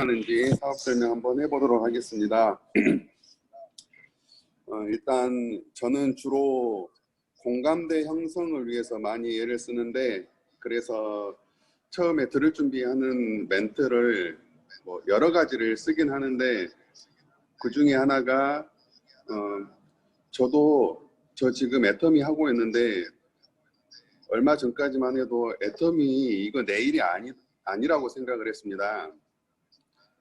하는지 사업 설명 한번 해보도록 하겠습니다. 일단 저는 주로 공감대 형성을 위해서 많이 예를 쓰는데, 그래서 처음에 들을 준비하는 멘트를 여러 가지를 쓰긴 하는데, 그 중에 하나가 저 지금 애터미 하고 있는데, 얼마 전까지만 해도 애터미 이거 내일이 아니라고 생각을 했습니다.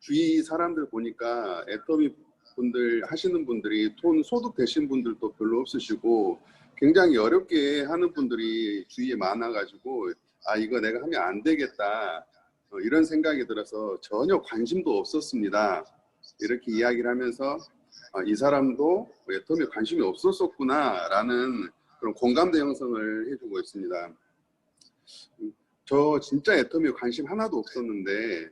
주위 사람들 보니까 애터미 분들 하시는 분들이 돈 소득 되신 분들도 별로 없으시고 굉장히 어렵게 하는 분들이 주위에 많아가지고 이거 내가 하면 안 되겠다 이런 생각이 들어서 전혀 관심도 없었습니다. 이렇게 이야기를 하면서 이 사람도 애터미에 관심이 없었었구나 라는 그런 공감대 형성을 해주고 있습니다. 저 진짜 애터미에 관심 하나도 없었는데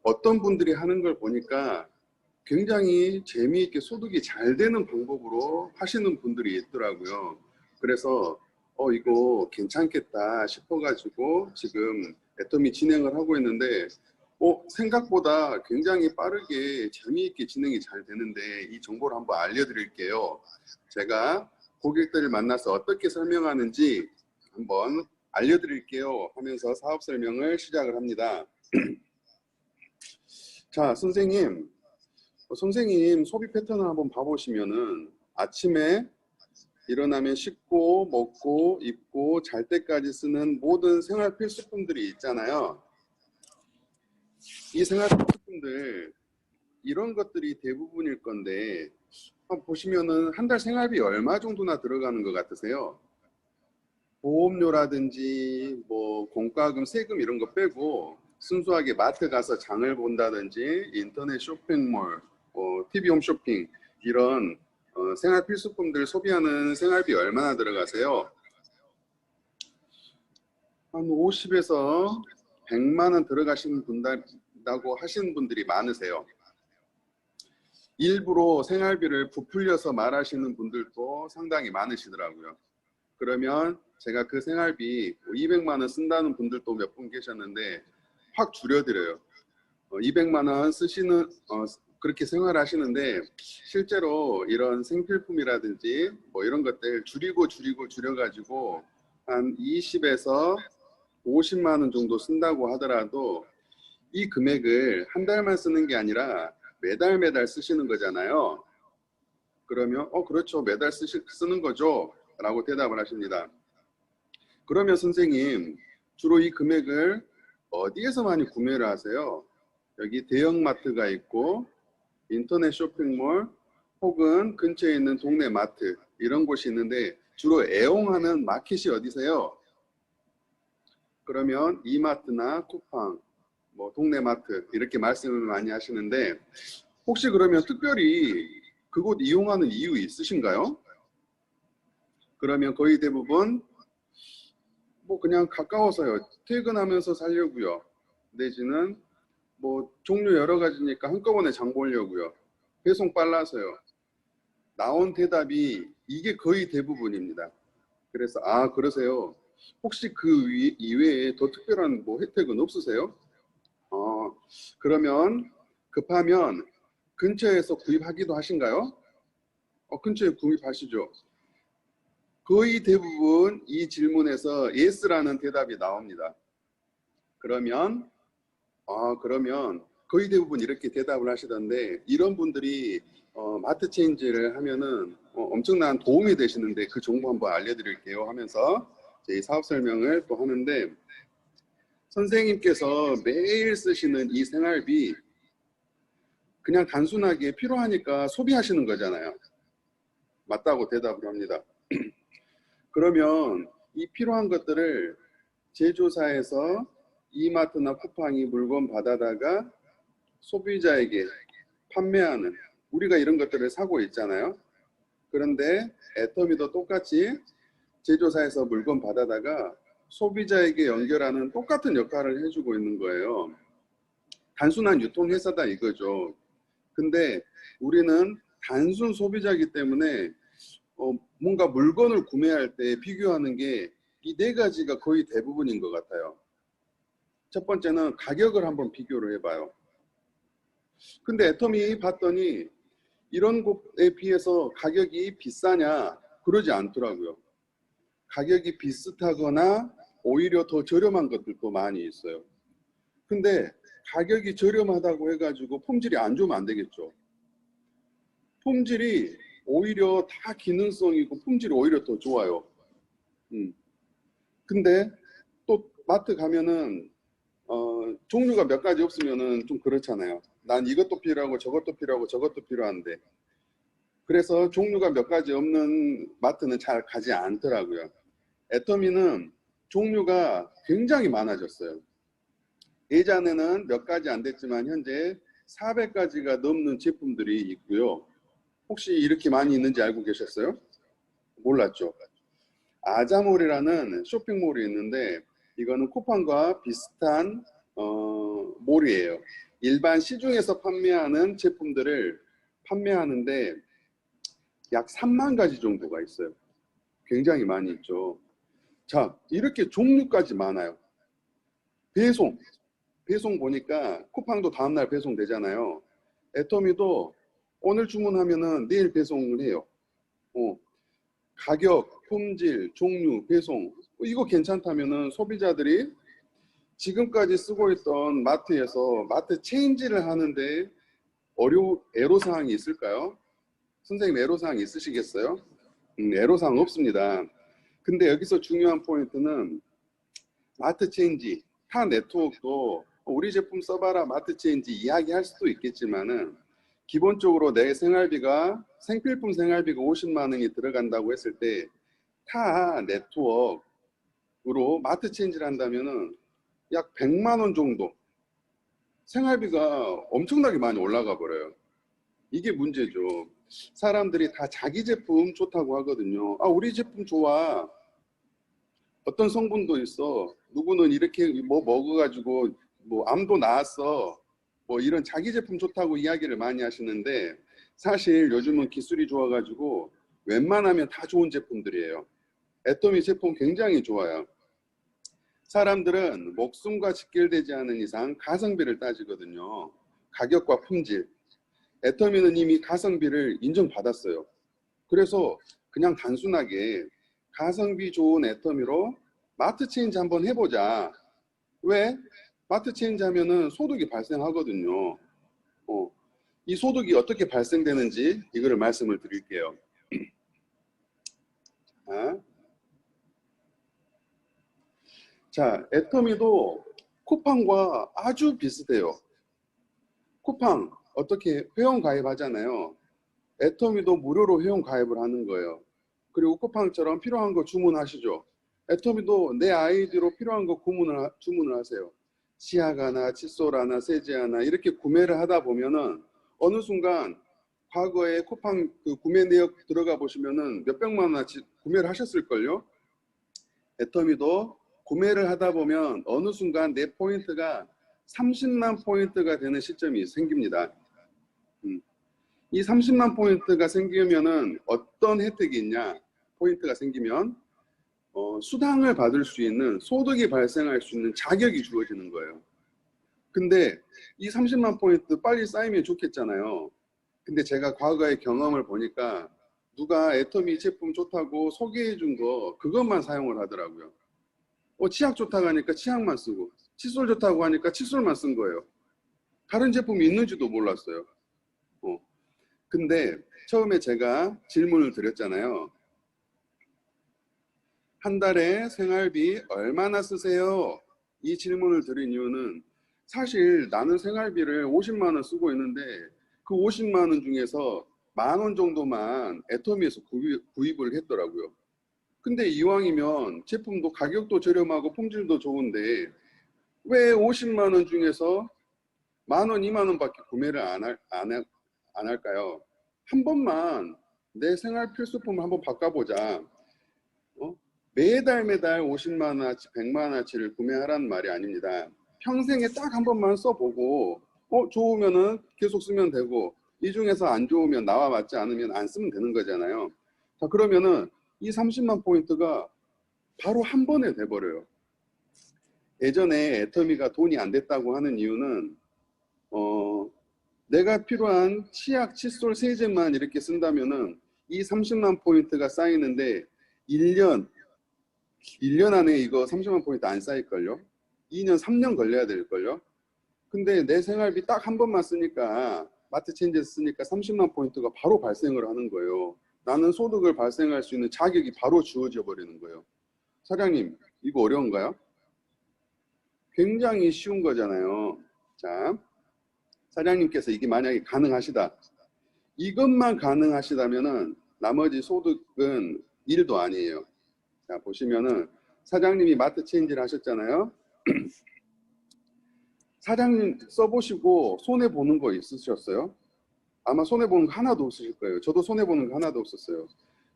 어떤 분들이 하는 걸 보니까 굉장히 재미있게 소득이 잘 되는 방법으로 하시는 분들이 있더라고요. 그래서 이거 괜찮겠다 싶어가지고 지금 애터미 진행을 하고 있는데 생각보다 굉장히 빠르게 재미있게 진행이 잘 되는데 이 정보를 한번 알려드릴게요. 제가 고객들을 만나서 어떻게 설명하는지 한번 알려드릴게요 하면서 사업 설명을 시작을 합니다. 자, 선생님 소비 패턴을 한번 봐보시면은 아침에 일어나면 씻고 먹고 입고 잘 때까지 쓰는 모든 생활 필수품들이 있잖아요. 이 생활 필수품들 이런 것들이 대부분일 건데 한번 보시면은 한 달 생활비 얼마 정도나 들어가는 것 같으세요? 보험료라든지 공과금, 세금 이런 거 빼고 순수하게 마트 가서 장을 본다든지 인터넷 쇼핑몰, TV 홈쇼핑 이런 생활 필수품들 소비하는 생활비 얼마나 들어가세요? 한 50에서 100만 원 들어가신다고 하시는 분들이 많으세요. 일부러 생활비를 부풀려서 말하시는 분들도 상당히 많으시더라고요. 그러면 제가 그 생활비 200만 원 쓴다는 분들도 몇 분 계셨는데 확 줄여드려요. 200만 원 쓰시는 그렇게 생활하시는데 실제로 이런 생필품이라든지 이런 것들 줄여가지고 한 20에서 50만 원 정도 쓴다고 하더라도 이 금액을 한 달만 쓰는 게 아니라 매달 쓰시는 거잖아요. 그러면 그렇죠, 매달 쓰는 거죠 라고 대답을 하십니다. 그러면 선생님 주로 이 금액을 어디에서 많이 구매를 하세요? 여기 대형마트가 있고 인터넷 쇼핑몰 혹은 근처에 있는 동네 마트 이런 곳이 있는데 주로 애용하는 마켓이 어디세요? 그러면 이마트나 쿠팡, 동네 마트 이렇게 말씀을 많이 하시는데 혹시 그러면 특별히 그곳 이용하는 이유 있으신가요? 그러면 거의 대부분 그냥 가까워서요. 퇴근하면서 살려고요. 내지는 종류 여러 가지니까 한꺼번에 장 보려고요. 배송 빨라서요. 나온 대답이 이게 거의 대부분입니다. 그래서 그러세요. 혹시 그 이외에 더 특별한 혜택은 없으세요? 그러면 급하면 근처에서 구입하기도 하신가요? 근처에 구입하시죠. 거의 대부분 이 질문에서 yes라는 대답이 나옵니다. 그러면 거의 대부분 이렇게 대답을 하시던데 이런 분들이 마트 체인지를 하면은 엄청난 도움이 되시는데 그 정보 한번 알려드릴게요 하면서 제 사업 설명을 또 하는데 선생님께서 매일 쓰시는 이 생활비 그냥 단순하게 필요하니까 소비하시는 거잖아요. 맞다고 대답을 합니다. 그러면 이 필요한 것들을 제조사에서 이마트나 쿠팡이 물건 받아다가 소비자에게 판매하는 우리가 이런 것들을 사고 있잖아요. 그런데 애터미도 똑같이 제조사에서 물건 받아다가 소비자에게 연결하는 똑같은 역할을 해주고 있는 거예요. 단순한 유통회사다 이거죠. 근데 우리는 단순 소비자이기 때문에 뭔가 물건을 구매할 때 비교하는 게 이 네 가지가 거의 대부분인 것 같아요. 첫 번째는 가격을 한번 비교를 해봐요. 근데 애터미 봤더니 이런 곳에 비해서 가격이 비싸냐? 그러지 않더라고요. 가격이 비슷하거나 오히려 더 저렴한 것들도 많이 있어요. 근데 가격이 저렴하다고 해가지고 품질이 안 좋으면 안 되겠죠. 품질이 오히려 다 기능성이고 품질이 오히려 더 좋아요. 근데 또 마트 가면은 종류가 몇 가지 없으면은 좀 그렇잖아요. 난 이것도 필요하고 저것도 필요하고 저것도 필요한데, 그래서 종류가 몇 가지 없는 마트는 잘 가지 않더라고요. 애터미는 종류가 굉장히 많아졌어요. 예전에는 몇 가지 안 됐지만 현재 400가지가 넘는 제품들이 있고요. 혹시 이렇게 많이 있는지 알고 계셨어요? 몰랐죠. 아자몰이라는 쇼핑몰이 있는데 이거는 쿠팡과 비슷한 몰이에요. 일반 시중에서 판매하는 제품들을 판매하는데 약 3만 가지 정도가 있어요. 굉장히 많이 있죠. 자, 이렇게 종류까지 많아요. 배송 보니까 쿠팡도 다음날 배송되잖아요. 애터미도 오늘 주문하면은 내일 배송을 해요. 가격, 품질, 종류, 배송 이거 괜찮다면은 소비자들이 지금까지 쓰고 있던 마트에서 마트 체인지를 하는데 애로사항이 있을까요? 선생님 애로사항 있으시겠어요? 애로사항 없습니다. 근데 여기서 중요한 포인트는 마트 체인지, 타 네트워크도 우리 제품 써봐라 마트 체인지 이야기할 수도 있겠지만은 기본적으로 내 생활비가 생필품 생활비가 50만 원이 들어간다고 했을 때 타 네트워크로 마트 체인지를 한다면은 약 100만 원 정도 생활비가 엄청나게 많이 올라가 버려요. 이게 문제죠. 사람들이 다 자기 제품 좋다고 하거든요. 아, 우리 제품 좋아. 어떤 성분도 있어. 누구는 이렇게 뭐 먹어가지고 뭐 암도 나았어. 뭐 이런 자기 제품 좋다고 이야기를 많이 하시는데 사실 요즘은 기술이 좋아가지고 웬만하면 다 좋은 제품들이에요. 애터미 제품 굉장히 좋아요. 사람들은 목숨과 직결되지 않은 이상 가성비를 따지거든요. 가격과 품질. 애터미는 이미 가성비를 인정받았어요. 그래서 그냥 단순하게 가성비 좋은 애터미로 마트 체인지 한번 해보자. 왜? 마트 체인지 하면은 소득이 발생하거든요. 이 소득이 어떻게 발생되는지 이거를 말씀을 드릴게요. 자, 애터미도 쿠팡과 아주 비슷해요. 쿠팡 어떻게 회원 가입하잖아요. 애터미도 무료로 회원 가입을 하는 거예요. 그리고 쿠팡처럼 필요한 거 주문하시죠. 애터미도 내 아이디로 필요한 거 주문을 하세요. 치아가나 칫솔하나 세제하나 이렇게 구매를 하다 보면은 어느 순간 과거에 쿠팡 그 구매 내역 들어가 보시면은 몇백만 원어치 구매를 하셨을걸요. 애터미도 구매를 하다 보면 어느 순간 내 포인트가 30만 포인트가 되는 시점이 생깁니다. 이 30만 포인트가 생기면은 어떤 혜택이 있냐? 포인트가 생기면 수당을 받을 수 있는 소득이 발생할 수 있는 자격이 주어지는 거예요. 근데 이 30만 포인트 빨리 쌓이면 좋겠잖아요. 근데 제가 과거의 경험을 보니까 누가 애터미 제품 좋다고 소개해 준 거 그것만 사용을 하더라고요. 치약 좋다고 하니까 치약만 쓰고 칫솔 좋다고 하니까 칫솔만 쓴 거예요. 다른 제품이 있는지도 몰랐어요. 근데 처음에 제가 질문을 드렸잖아요. 한 달에 생활비 얼마나 쓰세요? 이 질문을 드린 이유는 사실 나는 생활비를 50만 원 쓰고 있는데 그 50만 원 중에서 10,000원 정도만 애터미에서 구입을 했더라고요. 근데 이왕이면 제품도 가격도 저렴하고 품질도 좋은데 왜 50만 원 중에서 10,000원, 20,000원밖에 구매를 안 할까요? 한 번만 내 생활 필수품을 한번 바꿔보자. 매달 50만 원어치, 100만 원어치를 구매하라는 말이 아닙니다. 평생에 딱 한 번만 써보고 좋으면은 계속 쓰면 되고 이 중에서 안 좋으면 나와 맞지 않으면 안 쓰면 되는 거잖아요. 자, 그러면은 이 30만 포인트가 바로 한 번에 돼버려요. 예전에 애터미가 돈이 안 됐다고 하는 이유는 내가 필요한 치약, 칫솔, 세제만 이렇게 쓴다면은 이 30만 포인트가 쌓이는데 1년 안에 이거 30만 포인트 안 쌓일걸요? 2년, 3년 걸려야 될걸요? 근데 내 생활비 딱 한 번만 쓰니까 마트 체인지에서 쓰니까 30만 포인트가 바로 발생을 하는 거예요. 나는 소득을 발생할 수 있는 자격이 바로 주어져 버리는 거예요. 사장님, 이거 어려운가요? 굉장히 쉬운 거잖아요. 자, 사장님께서 이게 만약에 가능하시다. 이것만 가능하시다면은 나머지 소득은 1도 아니에요. 자, 보시면은 사장님이 마트 체인지를 하셨잖아요. 사장님 써보시고 손해보는 거 있으셨어요? 아마 손해보는 거 하나도 없으실 거예요. 저도 손해보는 거 하나도 없었어요.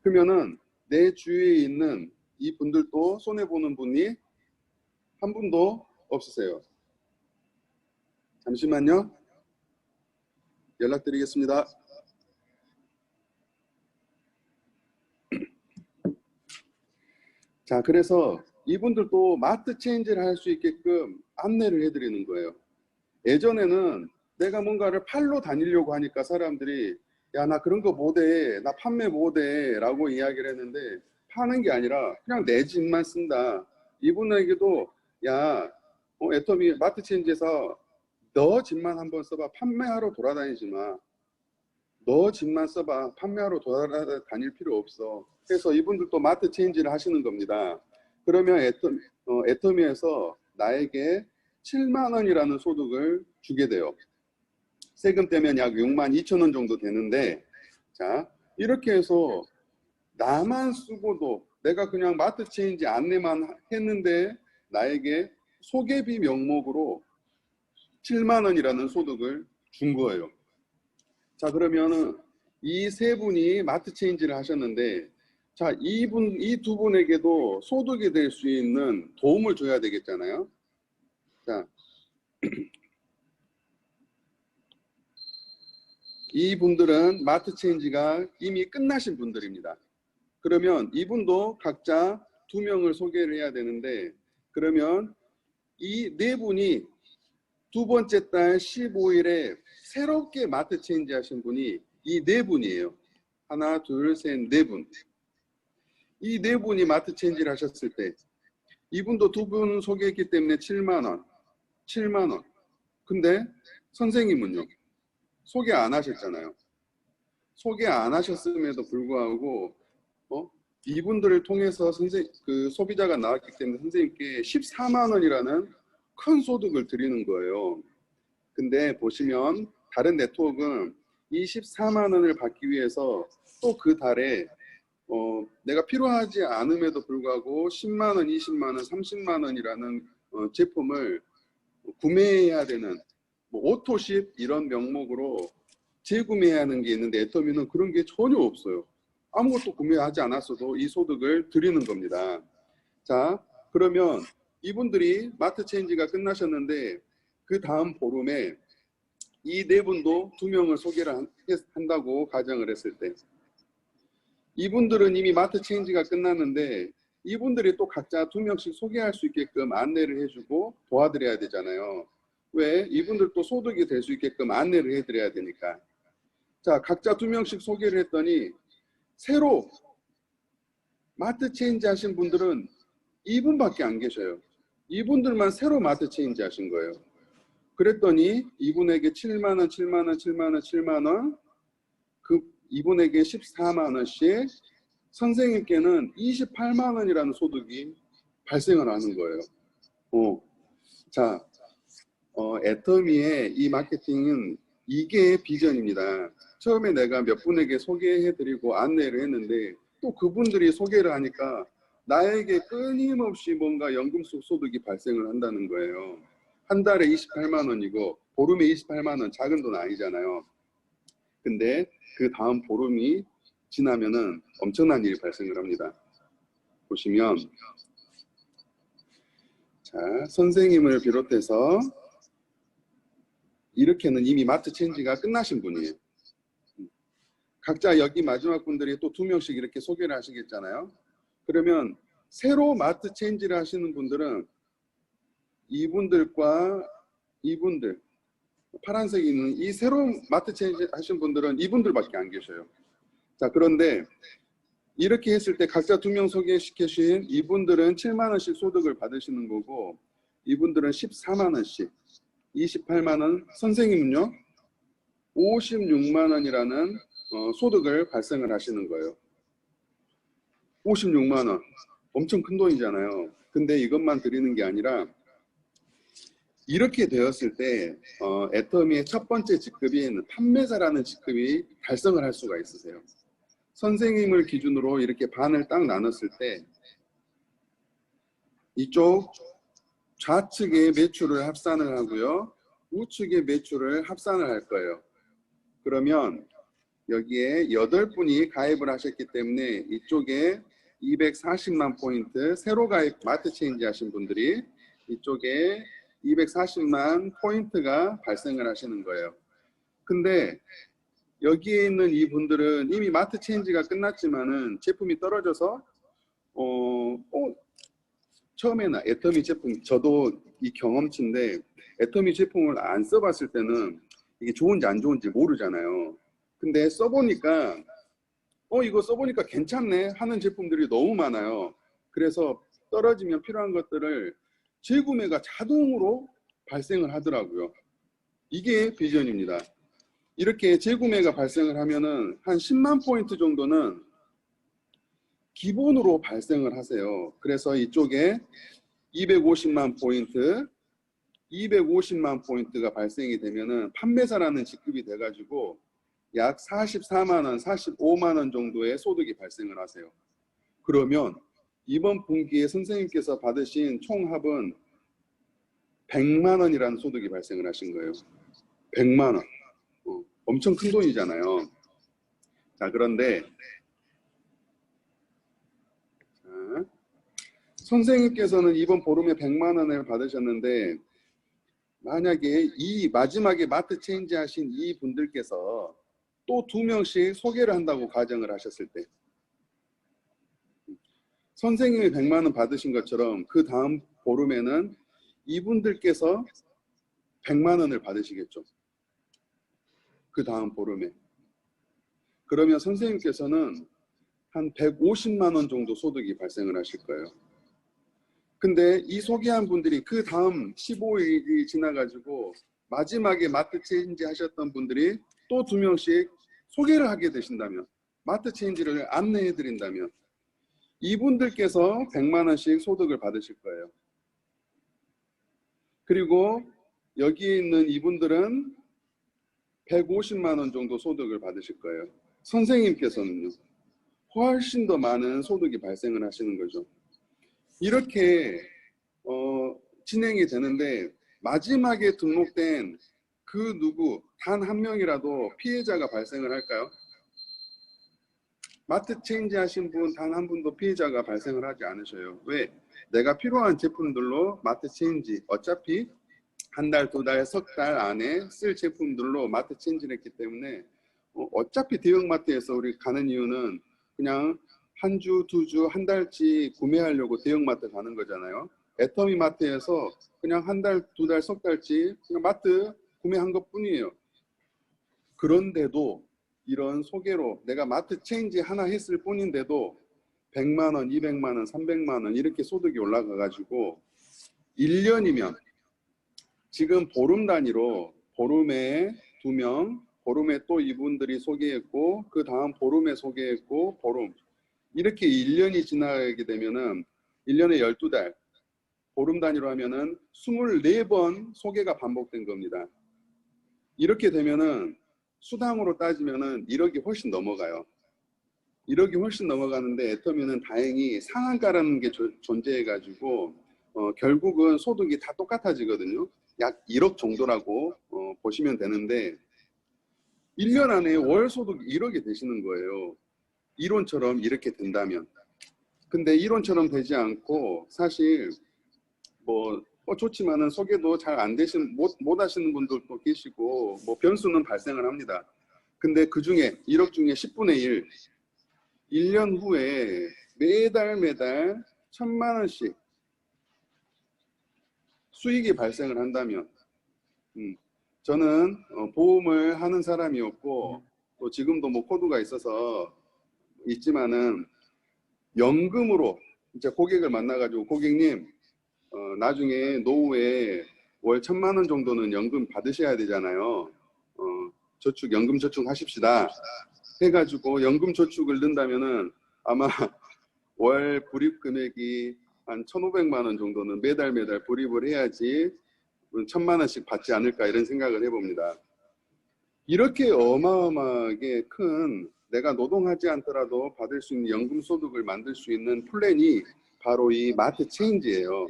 그러면은 내 주위에 있는 이 분들도 손해보는 분이 한 분도 없으세요. 잠시만요. 연락드리겠습니다. 자, 그래서 이분들도 마트 체인지를 할 수 있게끔 안내를 해드리는 거예요. 예전에는 내가 뭔가를 팔러 다니려고 하니까 사람들이 야, 나 그런 거 못해, 나 판매 못해 라고 이야기를 했는데 파는 게 아니라 그냥 내 집만 쓴다. 이분에게도 야, 애터미 마트 체인지에서 너 집만 한번 써봐. 판매하러 돌아다니지 마. 너 집만 써봐. 판매하러 돌아다닐 필요 없어. 그래서 이분들도 마트 체인지를 하시는 겁니다. 그러면 애터미에서 나에게 7만 원이라는 소득을 주게 돼요. 세금 떼면 약 6만 2천 원 정도 되는데, 자, 이렇게 해서 나만 쓰고도 내가 그냥 마트 체인지 안내만 했는데 나에게 소개비 명목으로 7만 원이라는 소득을 준 거예요. 자, 그러면은 이 세 분이 마트 체인지를 하셨는데, 자, 이 두 분에게도 소득이 될 수 있는 도움을 줘야 되겠잖아요. 자, 이 분들은 마트 체인지가 이미 끝나신 분들입니다. 그러면 이분도 각자 2명을 소개를 해야 되는데, 그러면 이 네 분이 두 번째 달 15일에 새롭게 마트 체인지 하신 분이 이 네 분이에요. 하나, 둘, 셋, 네 분. 이 네 분이 마트 체인지를 하셨을 때 이분도 두 분 소개했기 때문에 7만 원, 7만 원. 근데 선생님은요? 소개 안 하셨잖아요. 소개 안 하셨음에도 불구하고 이분들을 통해서 그 소비자가 나왔기 때문에 선생님께 14만 원이라는 큰 소득을 드리는 거예요. 근데 보시면 다른 네트워크는 이 14만 원을 받기 위해서 또 그 달에 내가 필요하지 않음에도 불구하고 10만 원, 20만 원, 30만 원이라는 제품을 구매해야 되는 뭐 오토십 이런 명목으로 재구매해야 하는 게 있는데 애터미는 그런 게 전혀 없어요. 아무것도 구매하지 않았어도 이 소득을 드리는 겁니다. 자, 그러면 이분들이 마트 체인지가 끝나셨는데 그 다음 보름에 이 네 분도 2명을 소개를 한다고 가정을 했을 때 이분들은 이미 마트 체인지가 끝났는데 이분들이 또 각자 2명씩 소개할 수 있게끔 안내를 해주고 도와드려야 되잖아요. 왜? 이분들도 소득이 될 수 있게끔 안내를 해드려야 되니까. 자, 각자 2명씩 소개를 했더니 새로 마트 체인지 하신 분들은 이분밖에 안 계셔요. 이분들만 새로 마트 체인지 하신 거예요. 그랬더니 이분에게 7만 원, 7만 원, 7만 원, 7만 원, 이분에게 14만 원씩, 선생님께는 28만 원이라는 소득이 발생을 하는 거예요. 자, 애터미의 이 마케팅은 이게 비전입니다. 처음에 내가 몇 분에게 소개해드리고 안내를 했는데 또 그분들이 소개를 하니까 나에게 끊임없이 뭔가 연금 속 소득이 발생을 한다는 거예요. 한 달에 28만 원이고 보름에 28만 원, 작은 돈 아니잖아요. 근데 그 다음 보름이 지나면은 엄청난 일이 발생을 합니다. 보시면 자, 선생님을 비롯해서 이렇게는 이미 마트 체인지가 끝나신 분이에요. 각자 여기 마지막 분들이 또 2명씩 이렇게 소개를 하시겠잖아요. 그러면 새로 마트 체인지를 하시는 분들은 이분들과 이분들, 파란색이 있는 이 새로운 마트 체인지 하신 분들은 이분들밖에 안 계셔요. 자, 그런데 이렇게 했을 때 각자 2명 소개시키신 이분들은 7만 원씩 소득을 받으시는 거고, 이분들은 14만 원씩, 28만 원, 선생님은요 56만 원이라는 소득을 발생을 하시는 거예요. 56만 원, 엄청 큰 돈이잖아요. 근데 이것만 드리는 게 아니라 이렇게 되었을 때 애터미의 첫 번째 직급인 판매자라는 직급이 달성을 할 수가 있으세요. 선생님을 기준으로 이렇게 반을 딱 나눴을 때 이쪽 좌측의 매출을 합산을 하고요, 우측의 매출을 합산을 할 거예요. 그러면 여기에 8분이 가입을 하셨기 때문에 이쪽에 240만 포인트, 새로 가입 마트 체인지 하신 분들이 이쪽에 240만 포인트가 발생을 하시는 거예요. 근데 여기에 있는 이분들은 이미 마트 체인지가 끝났지만은 제품이 떨어져서 처음에는 애터미 제품, 저도 이 경험치인데 애터미 제품을 안 써봤을 때는 이게 좋은지 안 좋은지 모르잖아요. 근데 써보니까 이거 써보니까 괜찮네 하는 제품들이 너무 많아요. 그래서 떨어지면 필요한 것들을 재구매가 자동으로 발생을 하더라고요. 이게 비전입니다. 이렇게 재구매가 발생을 하면은 한 10만 포인트 정도는 기본으로 발생을 하세요. 그래서 이쪽에 250만 포인트, 250만 포인트가 발생이 되면은 판매사라는 직급이 돼가지고 약 44만 원, 45만 원 정도의 소득이 발생을 하세요. 그러면 이번 분기에 선생님께서 받으신 총합은 100만 원이라는 소득이 발생을 하신 거예요. 100만 원. 엄청 큰 돈이잖아요. 자, 그런데 선생님께서는 이번 보름에 100만 원을 받으셨는데, 만약에 이 마지막에 마트 체인지 하신 이 분들께서 또 2명씩 소개를 한다고 가정을 하셨을 때, 선생님이 100만 원 받으신 것처럼 그 다음 보름에는 이분들께서 100만 원을 받으시겠죠. 그 다음 보름에. 그러면 선생님께서는 한 150만 원 정도 소득이 발생을 하실 거예요. 근데 이 소개한 분들이 그 다음 15일이 지나가지고 마지막에 마트 체인지 하셨던 분들이 또 2명씩 소개를 하게 되신다면, 마트 체인지를 안내해 드린다면 이분들께서 100만 원씩 소득을 받으실 거예요. 그리고 여기에 있는 이분들은 150만 원 정도 소득을 받으실 거예요. 선생님께서는요, 훨씬 더 많은 소득이 발생을 하시는 거죠. 이렇게 진행이 되는데, 마지막에 등록된 그 누구 단 한 명이라도 피해자가 발생을 할까요? 마트 체인지 하신 분 단 한 분도 피해자가 발생을 하지 않으셔요. 왜? 내가 필요한 제품들로 마트 체인지, 어차피 한 달, 2달, 석 달 안에 쓸 제품들로 마트 체인지를 했기 때문에 어차피 대형마트에서 우리 가는 이유는 그냥 한 주, 2주, 한 달치 구매하려고 대형마트 가는 거잖아요. 애터미 마트에서 그냥 한 달, 2달, 석 달치 그냥 마트 구매한 것 뿐이에요. 그런데도 이런 소개로 내가 마트 체인지 하나 했을 뿐인데도 100만 원, 200만 원, 300만 원 이렇게 소득이 올라가 가지고 1년이면 지금 보름 단위로 보름에 2명, 보름에 또 이분들이 소개했고 그 다음 보름에 소개했고 보름, 이렇게 1년이 지나게 되면은 1년에 12달, 보름 단위로 하면은 24번 소개가 반복된 겁니다. 이렇게 되면은 수당으로 따지면은 1억이 훨씬 넘어가요. 1억이 훨씬 넘어가는데 애터미는 다행히 상한가라는 게 존재해가지고 결국은 소득이 다 똑같아지거든요. 약 1억 정도라고 보시면 되는데 1년 안에 월 소득이 1억이 되시는 거예요. 이론처럼 이렇게 된다면. 근데 이론처럼 되지 않고 사실 뭐 좋지만은 소개도 잘 안 되신 못 하시는 분들도 계시고 뭐 변수는 발생을 합니다. 근데 그 중에 1억 중에 10분의 1, 1년 후에 매달 1,000만 원씩 수익이 발생을 한다면, 저는 보험을 하는 사람이었고 또 지금도 뭐 코드가 있지만은 연금으로 이제 고객을 만나가지고 고객님 나중에 노후에 월 1,000만 원 정도는 연금 받으셔야 되잖아요. 연금 저축 하십시다. 해가지고 연금 저축을 넣는다면은 아마 월 불입 금액이 한 1,500만 원 정도는 매달 불입을 해야지 1,000만 원씩 받지 않을까 이런 생각을 해봅니다. 이렇게 어마어마하게 큰 내가 노동하지 않더라도 받을 수 있는 연금 소득을 만들 수 있는 플랜이 바로 이 마트 체인지예요.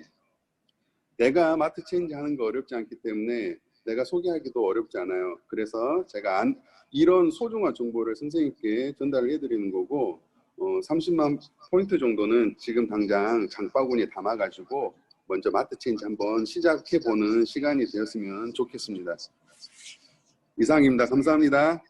내가 마트 체인지 하는 거 어렵지 않기 때문에 내가 소개하기도 어렵지 않아요. 그래서 제가 이런 소중한 정보를 선생님께 전달을 해드리는 거고 30만 포인트 정도는 지금 당장 장바구니에 담아가지고 먼저 마트 체인지 한번 시작해보는 시간이 되었으면 좋겠습니다. 이상입니다. 감사합니다.